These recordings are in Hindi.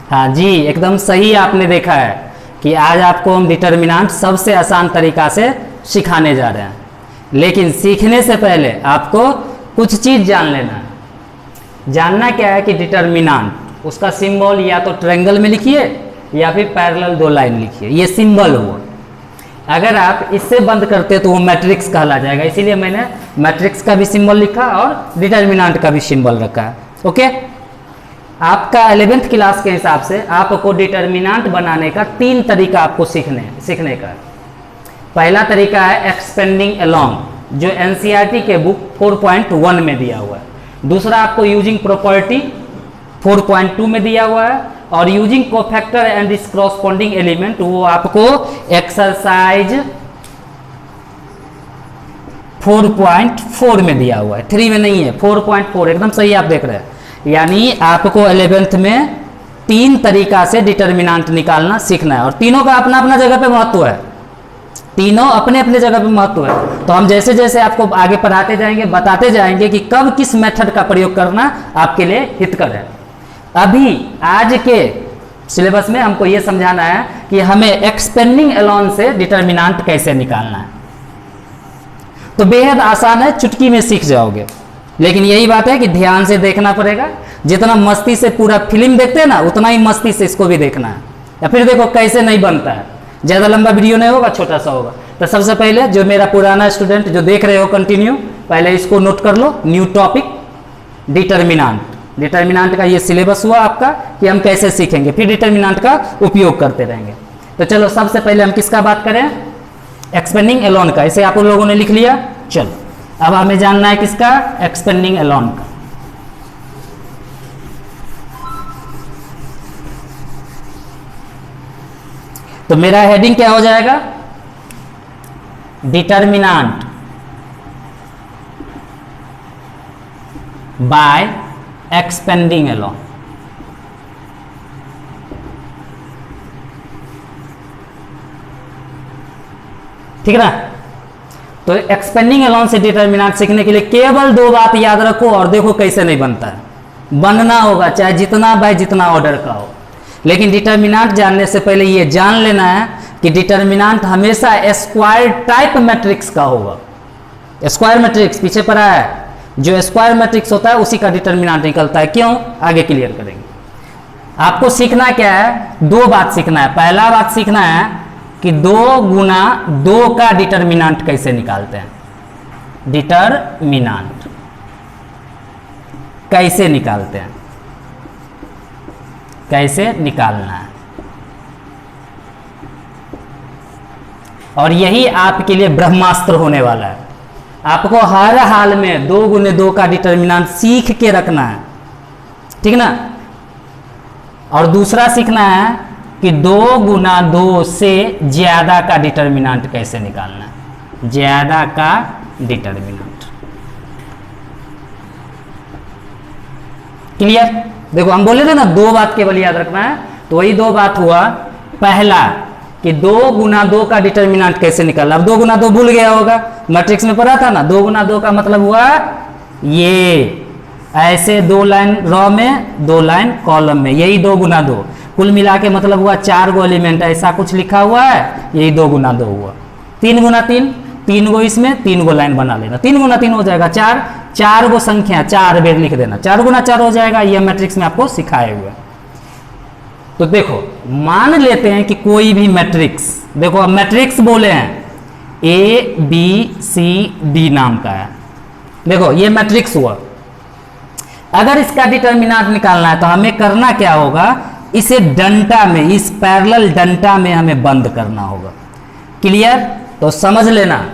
हाँ जी, एकदम सही आपने देखा है कि आज आपको हम डिटर्मिनेंट सबसे आसान तरीका से सिखाने जा रहे हैं। लेकिन सीखने से पहले आपको कुछ चीज़ जान लेना है। जानना क्या है कि डिटर्मिनेंट उसका सिंबल या तो ट्रायंगल में लिखिए या फिर पैरेलल 2 लाइन लिखिए, ये सिंबल हुआ। अगर आप इससे बंद करते तो वो मैट्रिक्स कहला जाएगा, इसीलिए मैंने मैट्रिक्स का भी सिंबल लिखा और डिटर्मिनेंट का भी सिंबल रखा है। ओके, आपका 11th क्लास के हिसाब से आपको डिटर्मिनेंट बनाने का 3 तरीका आपको सीखने का है। पहला तरीका है एक्सपेंडिंग अलोंग, जो एनसीईआरटी के बुक 4.1 में दिया हुआ है। दूसरा आपको यूजिंग प्रॉपर्टी 4.2 में दिया हुआ है, और यूजिंग कोफैक्टर एंड इस कॉरस्पॉन्डिंग एलिमेंट वो आपको एक्सरसाइज 4.4 में दिया हुआ है, 3 में नहीं है, 4.4 एकदम सही आप देख रहे हैं। यानी आपको 11th में 3 तरीका से डिटर्मिनेंट निकालना सीखना है, और तीनों का अपना अपना जगह पे महत्व है, तीनों अपने अपने जगह पे महत्व है। तो हम जैसे जैसे आपको आगे पढ़ाते जाएंगे, बताते जाएंगे कि कब किस मेथड का प्रयोग करना आपके लिए हितकर है। अभी आज के सिलेबस में हमको ये समझाना है कि हमें एक्सपेंडिंग अलोन से डिटर्मिनेंट कैसे निकालना है। तो बेहद आसान है, चुटकी में सीख जाओगे। लेकिन यही बात है कि ध्यान से देखना पड़ेगा। जितना मस्ती से पूरा फिल्म देखते हैं ना, उतना ही मस्ती से इसको भी देखना है। या फिर देखो कैसे नहीं बनता है, ज़्यादा लंबा वीडियो नहीं होगा, छोटा सा होगा। तो सबसे पहले जो मेरा पुराना स्टूडेंट जो देख रहे हो कंटिन्यू, पहले इसको नोट कर लो, न्यू टॉपिक डिटर्मिनेंट। डिटर्मिनेंट का ये सिलेबस हुआ आपका कि हम कैसे सीखेंगे, फिर डिटर्मिनेंट का उपयोग करते रहेंगे। तो चलो सबसे पहले हम किसका बात करें, एक्सपेंडिंग अलोन का। इसे आप लोगों ने लिख लिया। चलो अब हमें जानना है किसका, एक्सपेंडिंग अलोन का। तो मेरा हेडिंग क्या हो जाएगा, डिटर्मिनेंट बाय एक्सपेंडिंग अलोन। ठीक ना। तो एक्सपेंडिंग अलोन से डिटर्मिनेंट सीखने के लिए केवल 2 बात याद रखो, और देखो कैसे नहीं बनता है। बनना होगा चाहे जितना बाय जितना ऑर्डर का हो। लेकिन डिटर्मिनेंट जानने से पहले ये जान लेना है कि डिटर्मिनेंट हमेशा स्क्वायर टाइप मैट्रिक्स का होगा। स्क्वायर मैट्रिक्स पीछे पड़ा है, जो स्क्वायर मैट्रिक्स होता है उसी का डिटर्मिनेंट निकलता है। क्यों, आगे क्लियर करेंगे। आपको सीखना क्या है, 2 बात सीखना है। पहला बात सीखना है कि 2 गुना 2 का डिटर्मिनेंट कैसे निकालते हैं। डिटर्मिनेंट कैसे निकालते हैं, कैसे निकालना है। और यही आपके लिए ब्रह्मास्त्र होने वाला है। आपको हर हाल में 2 गुने 2 का डिटर्मिनेंट सीख के रखना है, ठीक ना। और दूसरा सीखना है कि 2 गुना 2 से ज्यादा का डिटर्मिनेंट कैसे निकालना है, ज्यादा का डिटर्मिनेंट। क्लियर। देखो हम बोले थे ना 2 बात केवल याद रखना है, तो वही 2 बात हुआ। पहला कि 2 गुना 2 का डिटर्मिनेंट कैसे निकालना। अब 2 गुना 2 भूल गया होगा, मैट्रिक्स में पढ़ा था ना। 2 गुना 2 का मतलब हुआ ये ऐसे 2 लाइन रॉ में 2 लाइन कॉलम में, यही 2 गुना 2। कुल मिला के मतलब हुआ 4 गो एलिमेंट ऐसा कुछ लिखा हुआ है, यही 2 गुना 2 हुआ। 3 गुना 3, 3 गो इसमें 3 गो लाइन बना लेना। 3 गुना 3 हो जाएगा 4, 4 गो संख्या 4 बेर लिख देना, 4 गुना 4 हो जाएगा। ये मैट्रिक्स में आपको सिखाए हुए। तो देखो मान लेते हैं कि कोई भी मैट्रिक्स, देखो अब मैट्रिक्स बोले हैं ABCD नाम का है। देखो ये मैट्रिक्स हुआ। अगर इसका डिटर्मिनेंट निकालना है तो हमें करना क्या होगा, इसे डंटा में, इस पैरेलल डंटा में हमें बंद करना होगा। क्लियर। तो समझ लेना,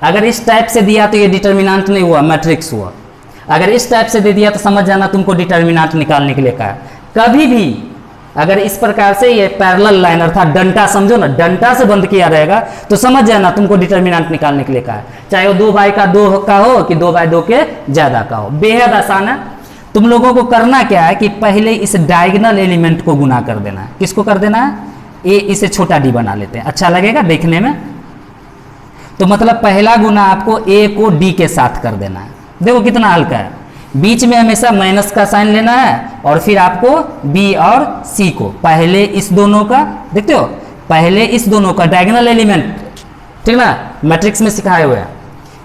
अगर इस टाइप से दिया तो ये डिटर्मिनेंट नहीं हुआ, मैट्रिक्स हुआ। अगर इस टाइप से दे दिया तो समझ जाना तुमको डिटर्मिनेंट निकालने के लिए कहा है। कभी भी अगर इस प्रकार से ये पैरेलल लाइन अर्थात डंटा, समझो ना, डंटा से बंद किया रहेगा तो समझ जाना तुमको डिटर्मिनेंट निकालने के लिए कहा है। चाहे वो 2/2 का हो कि 2/2 के ज्यादा का हो, बेहद आसान है। तुम लोगों को करना क्या है कि पहले इस डायगोनल एलिमेंट को गुना कर देना है। किसको कर देना है, ए, इसे छोटा डी बना लेते हैं, अच्छा लगेगा देखने में। तो मतलब पहला गुना आपको ए को डी के साथ कर देना है। देखो कितना हल्का है। बीच में हमेशा माइनस का साइन लेना है और फिर आपको बी और सी को पहले इस दोनों का, देखते हो, पहले इस दोनों का डायगोनल एलिमेंट, ठीक ना, मैट्रिक्स में सिखाए हुए हैं,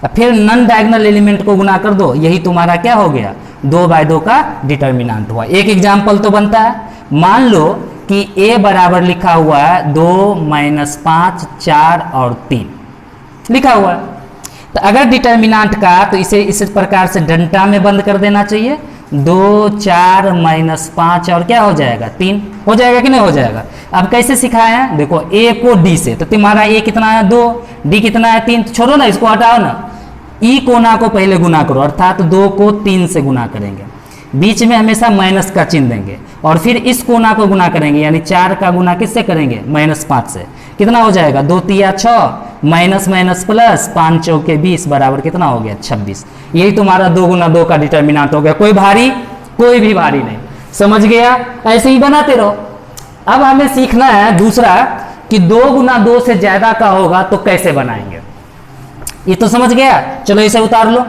फिर नॉन डायगोनल एलिमेंट को गुना कर दो, यही तुम्हारा क्या हो गया, 2/2 का डिटर्मिनेंट हुआ। एक एग्जाम्पल तो बनता है, मान लो कि a बराबर लिखा हुआ है 2 - 5 4 और 3 लिखा हुआ है, तो अगर डिटर्मिनेंट का, तो इसे इस प्रकार से डंटा में बंद कर देना चाहिए, 2 4 - 5 और क्या हो जाएगा, 3 हो जाएगा कि नहीं हो जाएगा। अब कैसे सिखाया है, देखो a को d से, तो तुम्हारा a कितना है 2, d कितना है 3, तो छोड़ो ना, इसको हटाओ ना, ई कोना को पहले गुना करो, अर्थात 2 को 3 से गुना करेंगे, बीच में हमेशा माइनस का चिन्ह देंगे और फिर इस कोना को गुना करेंगे, यानी 4 का गुना किससे करेंगे, -5 से, कितना हो जाएगा, 2 3 6 माइनस माइनस प्लस 5 चौके 20 बराबर कितना हो गया, 26। यही तुम्हारा 2 × 2 का डिटर्मिनेंट हो गया, कोई भारी, कोई भी भारी नहीं, समझ गया, ऐसे ही बनाते रहो। अब हमें सीखना है दूसरा कि 2 × 2 से ज्यादा का होगा तो कैसे बनाएंगे, ये तो समझ गया, चलो इसे उतार लो,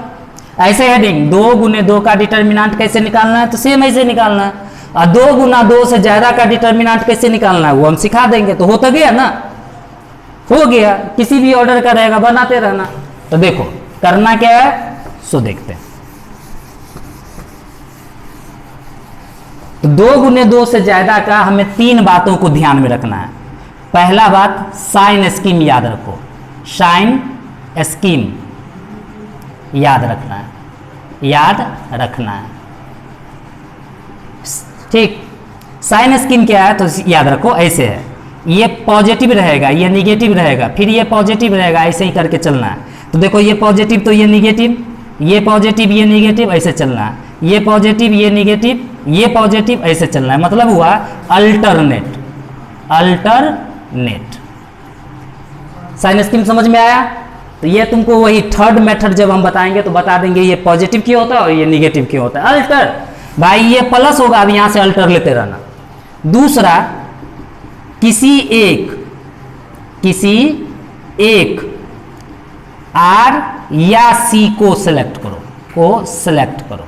ऐसे हेडिंग 2 × 2 का डिटर्मिनेंट कैसे निकालना है, तो सेम ऐसे निकालना है, और 2 × 2 से ज्यादा का डिटर्मिनेंट कैसे निकालना है वो हम सिखा देंगे, तो होता गया ना, हो गया, किसी भी ऑर्डर का रहेगा, बनाते रहना। तो देखो करना क्या है, सो देखते हैं। तो 2 × 2 से ज्यादा का हमें 3 बातों को ध्यान में रखना है। पहला बात, साइन स्कीम याद रखो, साइन स्कीम याद रखना है, याद रखना है, ठीक। साइन स्कीम क्या है, तो याद रखो ऐसे है, ये पॉजिटिव रहेगा, ये निगेटिव रहेगा, फिर ये पॉजिटिव रहेगा, ऐसे ही करके चलना है। तो देखो ये पॉजिटिव तो ये निगेटिव, ये पॉजिटिव ये निगेटिव, ऐसे चलना है, ये पॉजिटिव ये निगेटिव, ये पॉजिटिव, ऐसे चलना है, मतलब हुआ अल्टरनेट, अल्टरनेट। साइन स्कीम समझ में आया, तो ये तुमको वही थर्ड मेथड जब हम बताएंगे तो बता देंगे ये पॉजिटिव क्यों होता है और ये निगेटिव क्यों होता है। अल्टर, भाई ये प्लस होगा, अब यहां से अल्टर लेते रहना। दूसरा, किसी एक आर या सी को सिलेक्ट करो,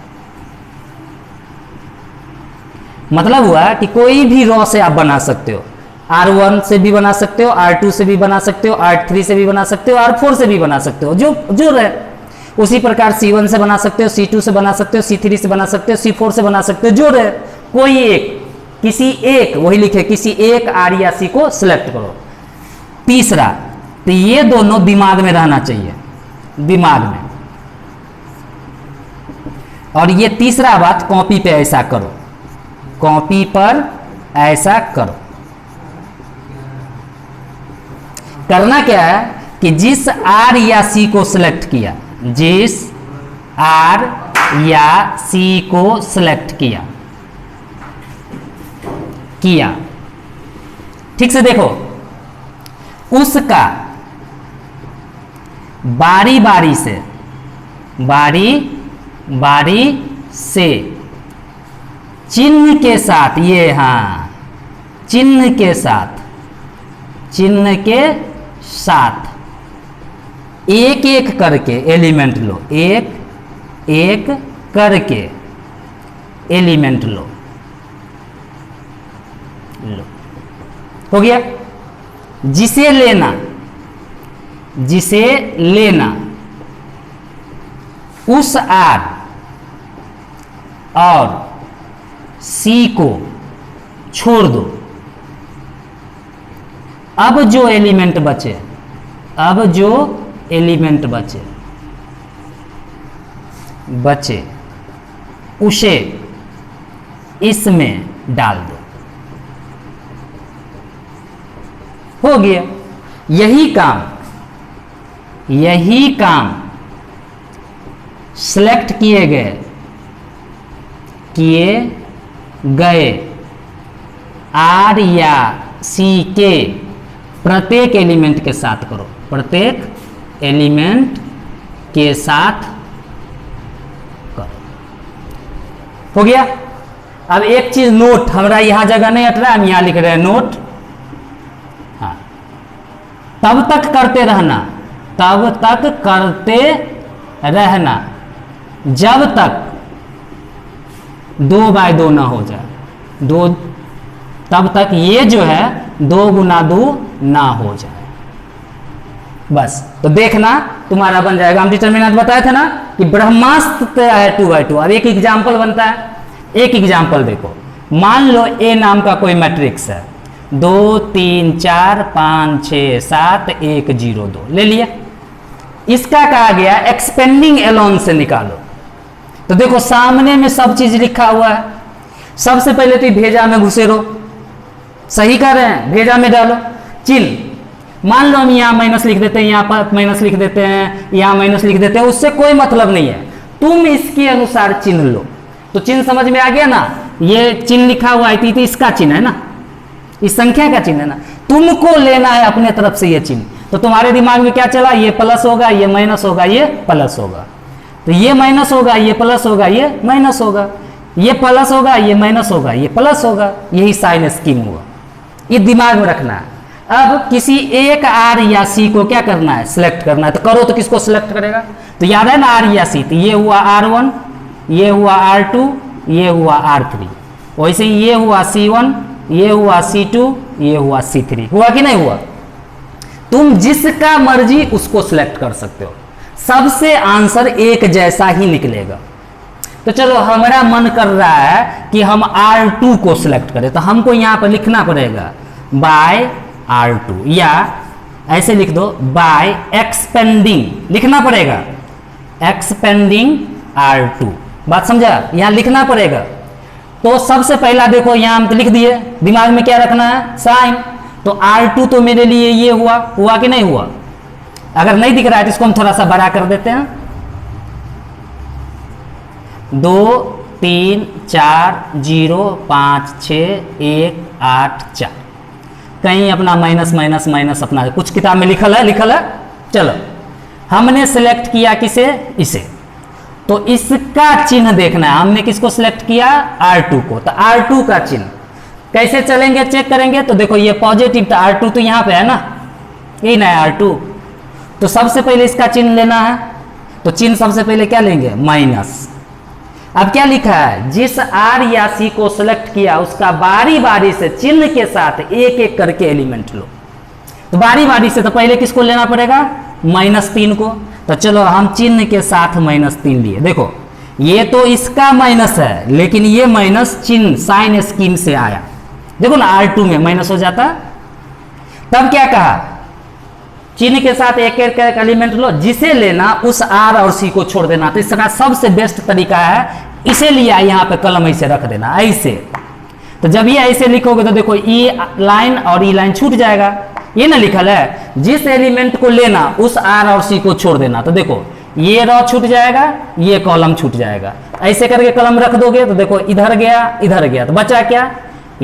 मतलब हुआ कि कोई भी रॉ से आप बना सकते हो, R1 से भी बना सकते हो, R2 से भी बना सकते हो, R3 से भी बना सकते हो, R4 से भी बना सकते हो, जो रहे। उसी प्रकार C1 से बना सकते हो, C2 से बना सकते हो, C3 से बना सकते हो, C4 से बना सकते हो, जो रहे कोई एक, किसी एक, वही लिखे, किसी एक R या C को सिलेक्ट करो। तीसरा, तो ये दोनों दिमाग में रहना चाहिए, दिमाग में। और ये तीसरा बात, कॉपी पे ऐसा करो, कॉपी पर ऐसा करो। करना क्या है कि जिस R या C को सिलेक्ट किया, जिस R या C को सिलेक्ट किया, ठीक से देखो, उसका बारी बारी से चिन्ह के साथ, ये हाँ, चिन्ह के साथ एक एक करके एलिमेंट लो, एक एक करके एलिमेंट लो। हो गया। जिसे लेना उस R और C को छोड़ दो। अब जो एलिमेंट बचे उसे इसमें डाल दो। हो गया। यही काम सिलेक्ट किए गए R या C के प्रत्येक एलिमेंट के साथ करो, प्रत्येक एलिमेंट के साथ करो। हो गया। अब एक चीज नोट, हमारा यहां जगह नहीं हट रहा, हम यहां लिख रहे हैं नोट। हाँ, तब तक करते रहना जब तक 2/2 ना हो जाए, दो, तब तक ये जो है 2 गुना 2 ना हो जाए। बस, तो देखना तुम्हारा बन जाएगा। हम डिटर्मिनेंट बताए थे ना कि ब्रह्मास्त्र है 2/2। अब एक एग्जाम्पल बनता है, एक एग्जाम्पल देखो। मान लो ए नाम का कोई मैट्रिक्स है, 2 3 4 5 6 7 1 0 2 ले लिया। इसका कहा गया एक्सपेंडिंग एलोन से निकालो। तो देखो सामने में सब चीज लिखा हुआ है। सबसे पहले तो भेजा में घुसेरो, सही कर रहे हैं, भेजा में डालो चिन्ह। मान लो हम यहाँ माइनस लिख देते हैं, यहाँ पर माइनस लिख देते हैं, यहाँ माइनस लिख देते हैं, उससे कोई मतलब नहीं है। तुम इसके अनुसार चिन्ह लो। तो चिन्ह समझ में आ गया ना, ये चिन्ह लिखा हुआ है तो इसका चिन्ह है ना, इस संख्या का चिन्ह है ना, तुमको लेना है अपने तरफ से ये चिन्ह। तो तुम्हारे दिमाग में क्या चला, ये प्लस होगा, ये माइनस होगा, ये प्लस होगा। तो ये माइनस होगा, ये प्लस होगा, ये माइनस होगा, ये प्लस होगा, ये माइनस होगा, ये प्लस होगा। यही साइन स्कीम हुआ, ये दिमाग में रखना है। अब किसी एक आर या सी को क्या करना है, सिलेक्ट करना है। तो करो, तो किसको सिलेक्ट करेगा, तो याद है ना आर या सी। तो ये हुआ R1, ये हुआ R2, ये हुआ R3। वैसे ही ये हुआ C1, ये हुआ C2, ये हुआ C3। हुआ कि नहीं हुआ। तुम जिसका मर्जी उसको सिलेक्ट कर सकते हो, सबसे आंसर एक जैसा ही निकलेगा। तो चलो हमारा मन कर रहा है कि हम R2 को सिलेक्ट करें, तो हमको यहां पर लिखना पड़ेगा बाय R2, या ऐसे लिख दो बाय एक्सपेंडिंग, लिखना पड़ेगा एक्सपेंडिंग R2। बात समझा, यहां लिखना पड़ेगा। तो सबसे पहला देखो यहां हम तो लिख दिए, दिमाग में क्या रखना है, साइन। तो R2 तो मेरे लिए ये हुआ, हुआ कि नहीं हुआ। अगर नहीं दिख रहा है तो इसको हम थोड़ा सा बड़ा कर देते हैं। 2 3 4 0 5 6 1 8 4। कहीं अपना माइनस माइनस माइनस अपना कुछ किताब में लिखल है। चलो हमने सेलेक्ट किया किसे, इसे। तो इसका चिन्ह देखना है, हमने किसको सिलेक्ट किया, R2 को। तो R2 का चिन्ह कैसे चलेंगे, चेक करेंगे। तो देखो ये पॉजिटिव, तो R2 तो यहां पे है ना, यही ना है R2। तो सबसे पहले इसका चिन्ह लेना है। तो चिन्ह सबसे पहले क्या लेंगे, माइनस। अब क्या लिखा है, जिस R या C को सिलेक्ट किया उसका बारी बारी से चिन्ह के साथ एक एक करके एलिमेंट लो। तो बारी बारी से तो पहले किसको लेना पड़ेगा, -3 को। तो चलो हम चिन्ह के साथ -3 लिए। देखो ये तो इसका माइनस है, लेकिन ये माइनस चिन्ह साइन स्कीम से आया। देखो ना R2 में माइनस हो जाता। तब क्या कहा, चिन्ह के साथ एक एक एलिमेंट लो, जिसे लेना उस R और C को छोड़ देना। तो इसका सबसे बेस्ट तरीका है, इसे लिया यहाँ पे कलम ऐसे रख देना, ऐसे। तो जब ये ऐसे लिखोगे तो देखो ई लाइन और ई लाइन छूट जाएगा। ये ना लिखल है, जिस एलिमेंट को लेना उस R और C को छोड़ देना। तो देखो ये रो छूट जाएगा, ये कॉलम छूट जाएगा। ऐसे करके कलम रख दोगे तो देखो इधर गया, इधर गया, तो बचा क्या,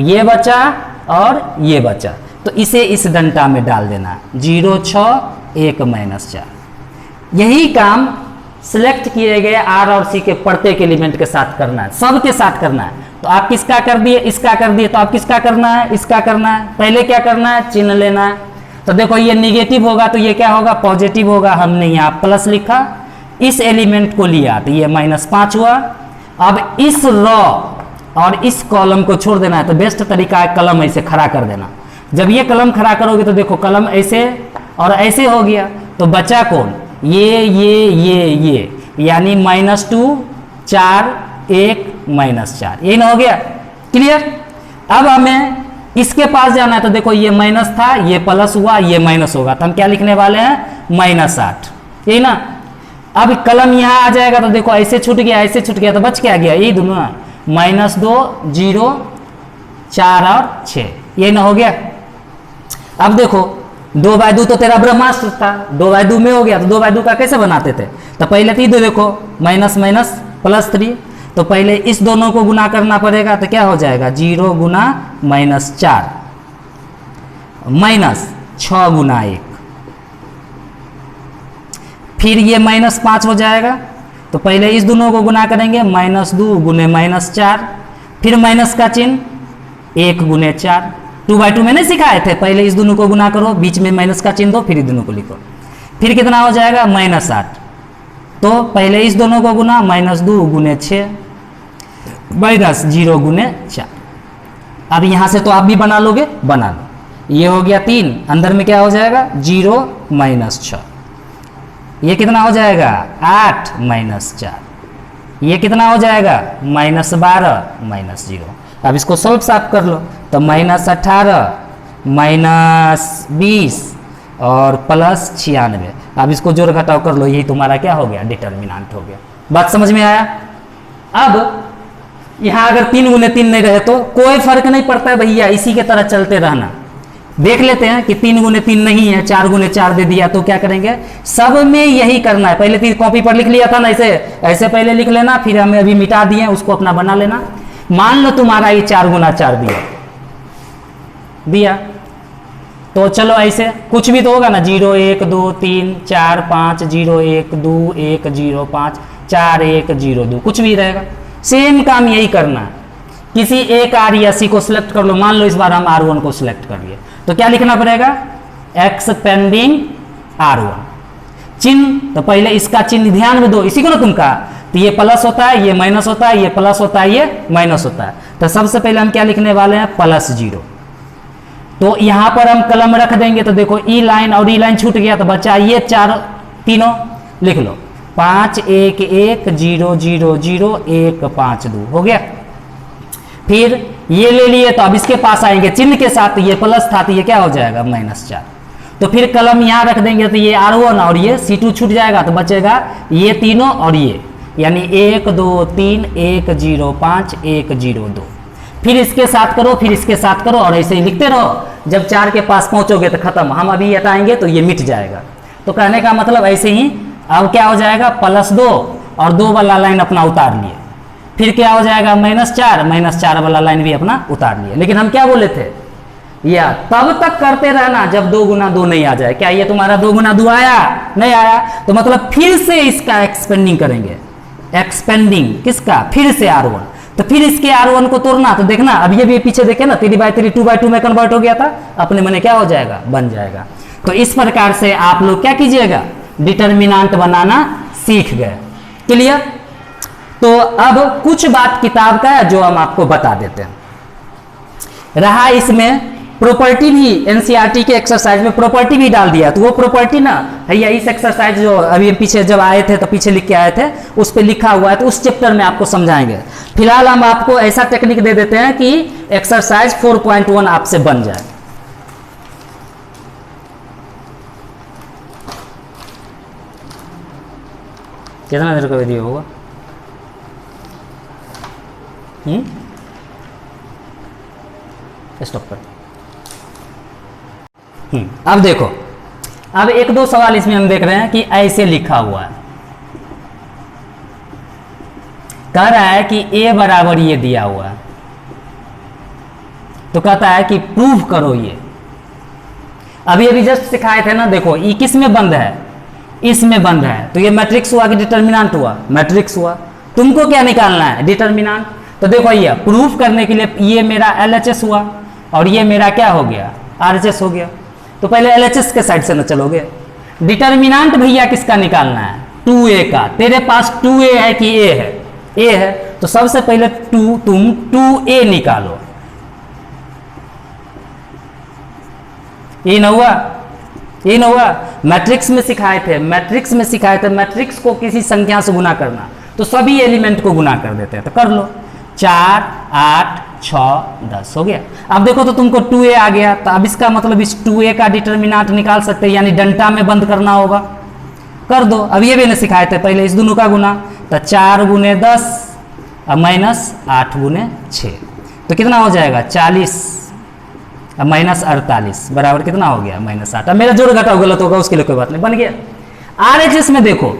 ये बचा और ये बचा। तो इसे इस डंटा में डाल देना, 0 6 1 -4। यही काम सिलेक्ट किए गए R और C के प्रत्येक एलिमेंट के साथ करना है, सबके साथ करना है। तो आप किसका कर दिए, इसका कर दिए, तो आप किसका करना है, इसका करना है। पहले क्या करना है, चिन्ह लेना है। तो देखो ये निगेटिव होगा तो ये क्या होगा, पॉजिटिव होगा। हमने यहाँ प्लस लिखा, इस एलिमेंट को लिया तो ये -5 हुआ। अब इस रो और इस कॉलम को छोड़ देना है। तो बेस्ट तरीका है कलम ऐसे खड़ा कर देना। जब ये कलम खड़ा करोगे तो देखो कलम ऐसे और ऐसे हो गया। तो बचा कौन, ये यानी -2 4 1 -4, यही ना हो गया, क्लियर। अब हमें इसके पास जाना है। तो देखो ये माइनस था, ये प्लस हुआ, ये माइनस होगा। तो हम क्या लिखने वाले हैं, -8, यही ना। अब कलम यहाँ आ जाएगा तो देखो ऐसे छूट गया, ऐसे छूट गया, तो बच क्या गया, यही दोनों, -2 0 4 और 6, यही ना हो गया। अब देखो 2/2 तो तेरा ब्रह्मास्त्र था, 2/2 में हो गया। तो 2/2 का कैसे बनाते थे, तो पहले तो देखो माइनस माइनस +3। तो पहले इस दोनों को गुना करना पड़ेगा। तो क्या हो जाएगा, 0 गुना -4 -6 गुना 1, फिर ये -5 हो जाएगा। तो पहले इस दोनों को गुना करेंगे, -2 गुने -4, फिर माइनस का चिन्ह 1 गुने 4। 2/2 में नहीं सिखाए थे, पहले इस दोनों को गुना करो, बीच में माइनस का चिन्ह दो, फिर इस दोनों को लिखो। फिर कितना हो जाएगा, -8। तो पहले इस दोनों को गुना, -2 गुने 6, माइनस 0 गुने 4। अब यहां से तो आप भी बना लोगे, बना लो। ये हो गया 3, अंदर में क्या हो जाएगा 0 माइनस 6। ये कितना हो जाएगा 8 माइनस 4। ये कितना हो जाएगा माइनस 12 माइनस 0। अब इसको सॉल्व साफ कर लो, तो माइनस 18 माइनस 20 और प्लस 96। अब इसको जोड़ घटाव कर लो, यही तुम्हारा क्या हो गया डिटर्मिनेंट हो गया। बात समझ में आया? अब यहां अगर 3 गुने 3 नहीं रहे तो कोई फर्क नहीं पड़ता है भैया, इसी के तरह चलते रहना। देख लेते हैं कि 3 गुने 3 नहीं है, 4 गुने 4 दे दिया, तो क्या करेंगे सब में यही करना है। पहले 3 कॉपी पर लिख लिया था ना, ऐसे पहले लिख लेना, फिर हमें अभी मिटा दिए, उसको अपना बना लेना। मान लो तुम्हारा ये 4 गुना 4 दिया, तो चलो ऐसे कुछ भी तो होगा ना, 0 1 2 3 4 5 0 1 2 1 0 5 4 1 0 2 कुछ भी रहेगा। सेम काम यही करना है। किसी एक आर या सी को सिलेक्ट कर लो, मान लो इस बार हम R1 को सिलेक्ट कर लिए, तो क्या लिखना पड़ेगा एक्सपेंडिंग R1 चिन्ह। तो पहले इसका चिन्ह ध्यान में दो, इसी को ना तुम कहा, तो ये प्लस होता है, ये माइनस होता है, ये प्लस होता है, ये माइनस होता है। तो सबसे पहले हम क्या लिखने वाले हैं +0। तो यहां पर हम कलम रख देंगे, तो देखो ई लाइन और ई लाइन छूट गया, तो बचा ये 4 तीनों लिख लो 5 1 1 0 0 0 1 5 2 हो गया। फिर ये ले लिए, तो अब इसके पास आएंगे चिन्ह के साथ, ये प्लस था तो ये क्या हो जाएगा -4। तो फिर कलम यहां रख देंगे, तो ये R1 और ये C2 छूट जाएगा, तो बचेगा ये तीनों और ये, यानी 1 2 3 1 0 5 1 0 2। फिर इसके साथ करो, फिर इसके साथ करो, और ऐसे ही लिखते रहो। जब 4 के पास पहुंचोगे तो खत्म, हम अभी हटाएंगे तो ये मिट जाएगा। तो कहने का मतलब ऐसे ही अब क्या हो जाएगा +2 और 2 वाला लाइन अपना उतार लिए। फिर क्या हो जाएगा -4 वाला लाइन भी अपना उतार लिए। लेकिन हम क्या बोले थे, या तब तक करते रहना जब 2 गुना 2 नहीं आ जाए। क्या ये तुम्हारा 2 गुना 2 आया? नहीं आया, तो मतलब फिर से इसका एक्सपेंडिंग करेंगे। एक्सपेंडिंग किसका? फिर से R1। तो फिर इसके R1 को तोड़ना, तो देखना अब ये भी पीछे देखे ना 3/3 2/2 में कन्वर्ट हो गया था, अपने मने क्या हो जाएगा बन जाएगा। तो इस प्रकार से आप लोग क्या कीजिएगा डिटर्मिनेंट बनाना सीख गए। क्लियर? तो अब कुछ बात किताब का है जो हम आपको बता देते हैं। रहा इसमें प्रॉपर्टी भी, एनसीईआरटी के एक्सरसाइज में प्रॉपर्टी भी डाल दिया, तो वो प्रॉपर्टी ना भैया इस एक्सरसाइज जो अभी पीछे जब आए थे तो पीछे लिख के आए थे, उस पर लिखा हुआ है, तो उस चैप्टर में आपको समझाएंगे। फिलहाल हम आपको ऐसा टेक्निक दे देते हैं कि एक्सरसाइज 4.1 आपसे बन जाए। कितना देर का वीडियो होगा? स्टॉप कर। अब देखो, अब 1-2 सवाल इसमें हम देख रहे हैं कि ऐसे लिखा हुआ है, कह रहा है कि a बराबर ये दिया हुआ है, तो कहता है कि प्रूव करो ये। अभी अभी जस्ट सिखाए थे ना, देखो ये किस में बंद है, इसमें बंद है, तो ये मैट्रिक्स हुआ कि डिटर्मिनेंट हुआ? मैट्रिक्स हुआ। तुमको क्या निकालना है डिटर्मिनेंट। तो देखो ये प्रूफ करने के लिए ये मेरा LHS हुआ और ये मेरा क्या हो गया RHS हो गया। तो पहले LHS के साइड से ना चलोगे। डिटर्मिनेंट भैया किसका निकालना है 2a का। तेरे पास 2a है कि a है? a है, तो सबसे पहले तुम 2a निकालो। ये ना हुआ, ये ना हुआ। मैट्रिक्स में सिखाए थे, मैट्रिक्स को किसी संख्या से गुना करना, तो सभी एलिमेंट को गुना कर देते हैं। तो कर लो 4 8 6 10 हो गया। अब देखो तो तुमको 2a आ गया, तो अब इसका मतलब इस 2a का डिटर्मिनेंट निकाल सकते हैं, यानी डंटा में बंद करना होगा। कर दो। अब ये भी नहीं सिखाए थे पहले, इस दोनों का गुना, तो 4 गुने 10 और -8 गुने 6, तो कितना हो जाएगा 40 और -48 बराबर कितना हो गया -8। अब मेरा जोड़ घटाव गलत होगा, उसके लिए कोई बात नहीं, बन गया। RHS में देखो,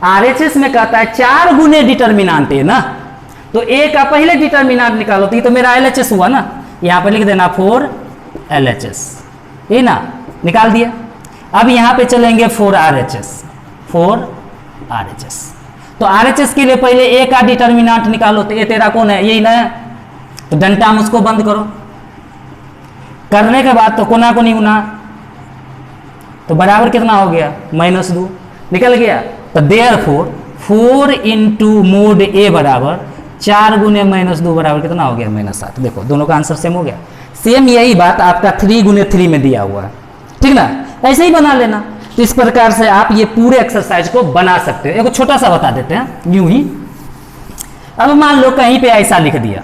RHS में कहता है 4 गुने डिटर्मिनेंट है ना, तो a का पहले डिटर्मिनेंट निकालो, तो ये तो मेरा LHS हुआ ना, यहां पर लिख देना 4 LHS, ये ना निकाल दिया। अब यहां पे चलेंगे 4 RHS। तो RHS के लिए पहले a का डिटर्मिनेंट निकालो, तो ये तेरा कौन है, यही ना है, तो डंटा में उसको बंद करो। करने के बाद तो कोना को नहीं गुना, तो बराबर कितना हो गया -2 निकल गया। तो देयरफॉर 4 × mod a बराबर 4 गुने -2 बराबर कितना हो गया -8। देखो दोनों का आंसर सेम हो गया। सेम यही बात आपका 3 गुने 3 में दिया हुआ है, ठीक ना, ऐसे ही बना लेना। तो इस प्रकार से आप ये पूरे एक्सरसाइज को बना सकते हो। एक छोटा सा बता देते हैं यूं ही। अब मान लो कहीं पे ऐसा लिख दिया,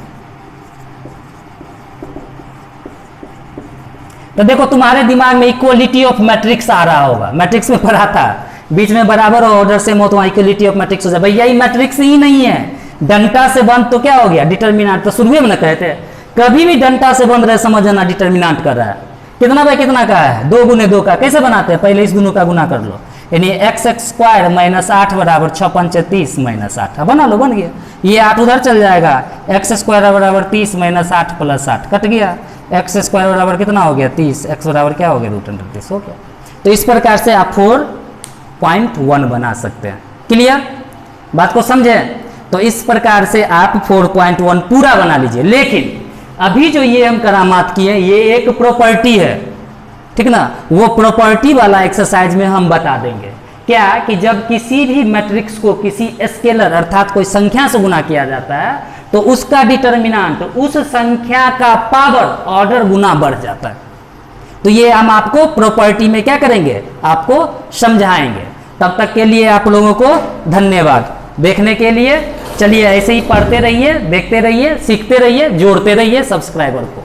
तो देखो तुम्हारे दिमाग में इक्वलिटी ऑफ मैट्रिक्स आ रहा होगा, मैट्रिक्स में पढ़ा था, बीच में बराबर और ऑर्डर सेम हो तो वहां इक्वलिटी ऑफ मैट्रिक्स हो जाए। भैया ये मैट्रिक्स ही नहीं है, डंटा से बंद तो क्या हो गया डिटर्मिनेंट। तो शुरू में ना कहते हैं कभी भी डंटा से बंद रहे समझना डिटर्मिनेंट कर रहा है, कितना बाय कितना का है 2 गुने 2 का। कैसे बनाते हैं, पहले इस दोनों का गुना कर लो, यानी x² -8 बराबर 6 5 30 -8। बना लो, बन गया। ये 8 उधर चल जाएगा, x² बराबर 30 -8 + 8 कट गया, x² बराबर कितना हो गया 30, x बराबर क्या हो गया √30 हो गया। तो इस प्रकार से आप 4.1 बना सकते हैं। क्लियर, बात को समझे। तो इस प्रकार से आप 4.1 पूरा बना लीजिए। लेकिन अभी जो ये हम करामात किए ये एक प्रॉपर्टी है, ठीक ना, वो प्रॉपर्टी वाला एक्सरसाइज में हम बता देंगे क्या कि जब किसी भी मैट्रिक्स को किसी स्केलर अर्थात कोई संख्या से गुना किया जाता है तो उसका डिटर्मिनेंट उस संख्या का पावर ऑर्डर गुना बढ़ जाता है। तो ये हम आपको प्रॉपर्टी में क्या करेंगे, आपको समझाएंगे। तब तक के लिए आप लोगों को धन्यवाद देखने के लिए। चलिए ऐसे ही पढ़ते रहिए, देखते रहिए, सीखते रहिए, जोड़ते रहिए सब्सक्राइबर को।